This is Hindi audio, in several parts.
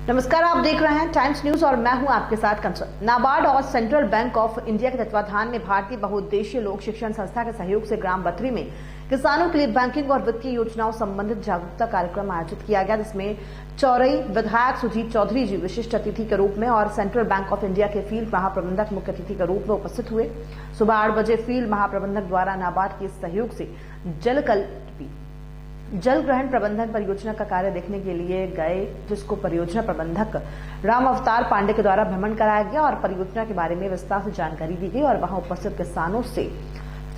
नमस्कार, आप देख रहे हैं टाइम्स न्यूज और मैं हूं आपके साथ कंचन। नाबार्ड और सेंट्रल बैंक ऑफ इंडिया के तत्वाधान में भारतीय बहुउद्देशीय लोक शिक्षण संस्था के सहयोग से ग्राम बथरी में किसानों के लिए बैंकिंग और वित्तीय योजनाओं संबंधित जागरूकता कार्यक्रम आयोजित किया गया, जिसमें चौरई विधायक सुजीत चौधरी जी विशिष्ट अतिथि के रूप में और सेंट्रल बैंक ऑफ इंडिया के फील्ड महाप्रबंधक मुख्य अतिथि के रूप में उपस्थित हुए। सुबह 8 बजे फील्ड महाप्रबंधक द्वारा नाबार्ड के सहयोग से जल ग्रहण प्रबंधन परियोजना का कार्य देखने के लिए गए, जिसको परियोजना प्रबंधक राम अवतार पांडे के द्वारा भ्रमण कराया गया और परियोजना के बारे में विस्तार से जानकारी दी गई और वहां उपस्थित किसानों से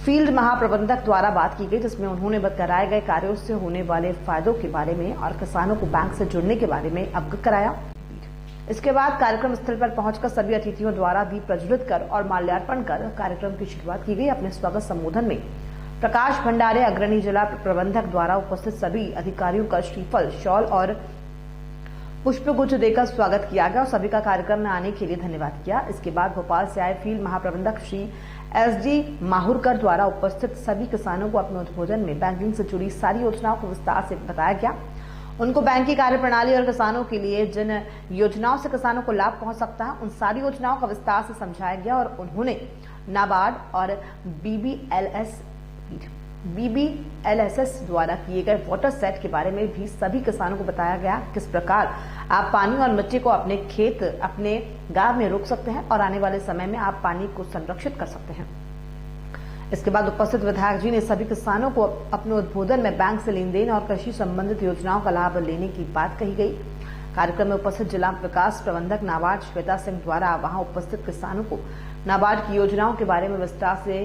फील्ड महाप्रबंधक द्वारा बात की गई, जिसमें उन्होंने कराए गए कार्यों से होने वाले फायदों के बारे में और किसानों को बैंक से जुड़ने के बारे में अवगत कराया। इसके बाद कार्यक्रम स्थल पर पहुंचकर सभी अतिथियों द्वारा दीप प्रज्वलित कर और माल्यार्पण कर कार्यक्रम की शुरुआत की गई। अपने स्वागत संबोधन में प्रकाश भंडारे अग्रणी जिला प्रबंधक द्वारा उपस्थित सभी अधिकारियों का श्रीफल, शॉल और पुष्पगुच्छ देकर स्वागत किया गया और सभी का कार्यक्रम में आने के लिए धन्यवाद किया। इसके बाद भोपाल से आए फील्ड महाप्रबंधक श्री SD माहुरकर द्वारा उपस्थित सभी किसानों को अपने उद्बोधन में बैंकिंग से जुड़ी सारी योजनाओं को विस्तार से बताया गया। उनको बैंक की कार्यप्रणाली और किसानों के लिए जिन योजनाओं से किसानों को लाभ पहुंच सकता है, उन सारी योजनाओं का विस्तार से समझाया गया और उन्होंने नाबार्ड और BBLSS द्वारा किए गए वाटर सेट के बारे में भी सभी किसानों को बताया गया, किस प्रकार आप पानी और मिट्टी को अपने खेत, अपने गांव में रोक सकते हैं और आने वाले समय में आप पानी को संरक्षित कर सकते हैं। इसके बाद उपस्थित विधायक जी ने सभी किसानों को अपने उद्बोधन में बैंक से लेन देन और कृषि संबंधित योजनाओं का लाभ लेने की बात कही गई। कार्यक्रम में उपस्थित जिला विकास प्रबंधक नाबार्ड श्वेता सिंह द्वारा वहां उपस्थित किसानों को नाबार्ड की योजनाओं के बारे में विस्तार से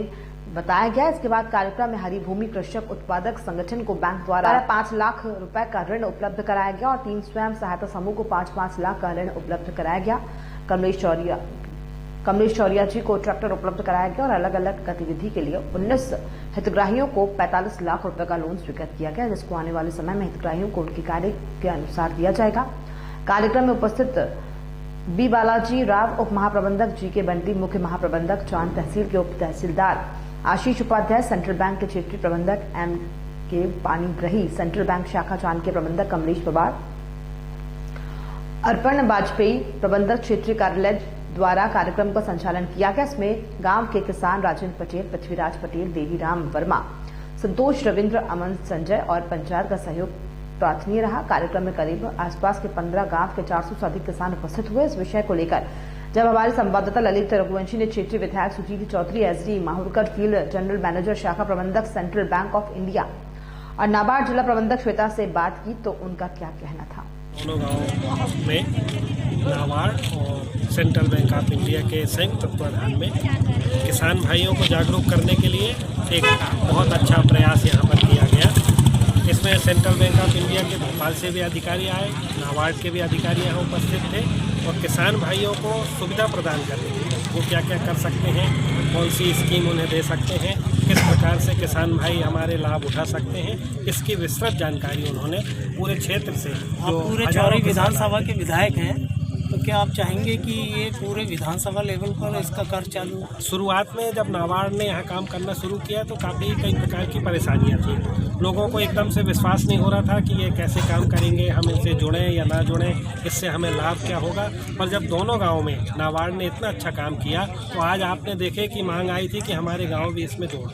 बताया गया। इसके बाद कार्यक्रम में हरिभूमि कृषक उत्पादक संगठन को बैंक द्वारा 5 लाख रुपए का ऋण उपलब्ध कराया गया और 3 स्वयं सहायता समूह को 5-5 लाख का ऋण उपलब्ध कराया गया। कमलेश चौरिया जी को ट्रैक्टर उपलब्ध कराया गया और अलग अलग गतिविधि के लिए 19 हितग्राहियों को 45 लाख रुपए का लोन स्वीकृत किया गया, जिसको आने वाले समय में हितग्राहियों को उनके कार्य के अनुसार दिया जाएगा। कार्यक्रम में उपस्थित बी बालाजी राव उप महाप्रबंधक, जी के बंटी मुख्य महाप्रबंधक, चांद तहसील के उप तहसीलदार आशीष उपाध्याय, सेंट्रल बैंक के क्षेत्रीय प्रबंधक MK पानीग्रही, सेंट्रल बैंक शाखा चांद के प्रबंधक कमलेश पवार, अर्पण वाजपेयी प्रबंधक क्षेत्रीय कार्यालय द्वारा कार्यक्रम का संचालन किया गया। इसमें गांव के किसान राजेंद्र पटेल, पृथ्वीराज पटेल, देवीराम वर्मा, संतोष रविंद्र, अमन संजय और पंचायत का सहयोग प्रार्थनीय रहा। कार्यक्रम में करीब आसपास के 15 गांव के 400 से अधिक किसान उपस्थित हुए। इस विषय को लेकर जब हमारे संवाददाता ललित रघुवंशी ने क्षेत्रीय विधायक Sujit Chaudhary, SD Mahurkar, field general manager शाखा प्रबंधक सेंट्रल बैंक ऑफ इंडिया और नाबार्ड जिला प्रबंधक श्वेता से बात की, तो उनका क्या कहना था। दोनों गाँव में नाबार्ड और सेंट्रल बैंक ऑफ इंडिया के संयुक्त तत्वाधान में किसान भाइयों को जागरूक करने के लिए एक बहुत अच्छा प्रयास यहाँ पर किया गया। इसमें सेंट्रल बैंक ऑफ इंडिया के भोपाल से भी अधिकारी आए, नाबार्ड के भी अधिकारी यहाँ उपस्थित थे और किसान भाइयों को सुविधा प्रदान करने के लिए वो क्या क्या कर सकते हैं, कौन सी स्कीम उन्हें दे सकते हैं, किस प्रकार से किसान भाई हमारे लाभ उठा सकते हैं, इसकी विस्तृत जानकारी उन्होंने पूरे क्षेत्र से। आप पूरे चौरई विधानसभा के विधायक हैं, तो क्या आप चाहेंगे कि ये पूरे विधानसभा लेवल पर इसका कार्य चालू? शुरुआत में जब नाबार्ड ने यहाँ काम करना शुरू किया तो कई प्रकार की परेशानियाँ थी। लोगों को एकदम से विश्वास नहीं हो रहा था कि ये कैसे काम करेंगे, हम इनसे जुड़ें या ना जुड़ें, इससे हमें लाभ क्या होगा। पर जब दोनों गाँव में नाबार्ड ने इतना अच्छा काम किया तो आज आपने देखे कि मांग आई थी कि हमारे गाँव भी इसमें जोड़।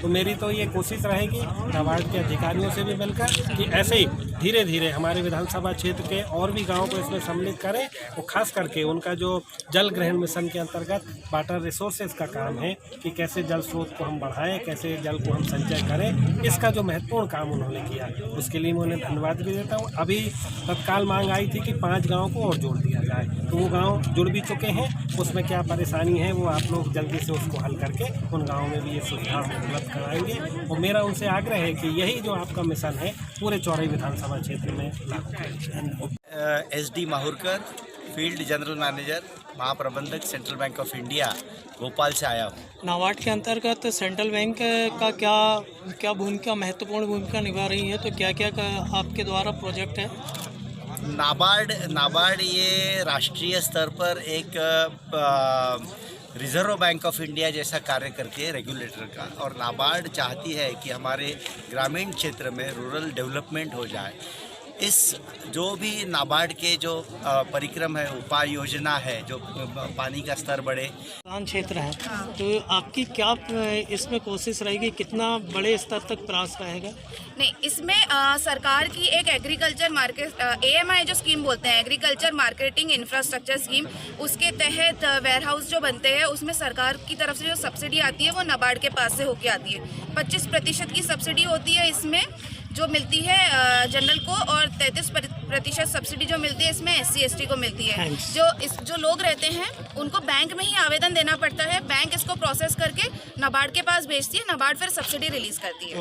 तो मेरी तो ये कोशिश रहेगी नाबार्ड के अधिकारियों से भी मिलकर कि ऐसे ही धीरे धीरे हमारे विधानसभा क्षेत्र के और भी गाँव को इसमें सम्मिलित करें और खास करके उनका जो जल ग्रहण मिशन के अंतर्गत वाटर रिसोर्सेज का काम है कि कैसे जल स्रोत को हम बढ़ाएं, कैसे जल को हम संचय करें, इसका जो महत्वपूर्ण काम उन्होंने किया, उसके लिए मैं उन्हें धन्यवाद भी देता हूं। अभी तत्काल मांग आई थी कि 5 गाँव को और जोड़ दिया जाए, तो वो गाँव जुड़ भी चुके हैं। उसमें क्या परेशानी है वो आप लोग जल्दी से उसको हल करके उन गाँवों में भी ये सुविधा उपलब्ध कराएंगे और मेरा उनसे आग्रह है कि यही जो आपका मिशन है पूरे चौरई विधानसभा क्षेत्र में लागू करें। SD Mahurkar, field general manager महाप्रबंधक central bank of India, Bhopal से आया हूँ। नाबार्ड के अंतर्गत सेंट्रल बैंक का क्या भूमिका, महत्वपूर्ण भूमिका निभा रही है, तो क्या क्या आपके द्वारा प्रोजेक्ट है? नाबार्ड ये राष्ट्रीय स्तर पर एक रिजर्व बैंक ऑफ इंडिया जैसा कार्य करती है रेगुलेटर का, और नाबार्ड चाहती है कि हमारे ग्रामीण क्षेत्र में रूरल डेवलपमेंट हो जाए। इस जो भी नाबार्ड के जो परिक्रम है, उपाय योजना है, जो पानी का स्तर बढ़े। मैदान क्षेत्र है, तो आपकी क्या इसमें कोशिश रहेगी, कितना बड़े स्तर तक प्रयास रहेगा? नहीं, इसमें सरकार की एक एग्रीकल्चर मार्केट AMI जो स्कीम बोलते हैं, एग्रीकल्चर मार्केटिंग इंफ्रास्ट्रक्चर स्कीम, उसके तहत वेयरहाउस जो बनते हैं उसमें सरकार की तरफ से जो सब्सिडी आती है वो नाबार्ड के पास से होके आती है। 25% की सब्सिडी होती है इसमें जो मिलती है जनरल को, और 33% सब्सिडी जो मिलती है इसमें SC ST को मिलती है। जो लोग रहते हैं उनको बैंक में ही आवेदन देना पड़ता है, बैंक इसको प्रोसेस करके नाबार्ड के पास भेजती है, नाबार्ड फिर सब्सिडी रिलीज करती है।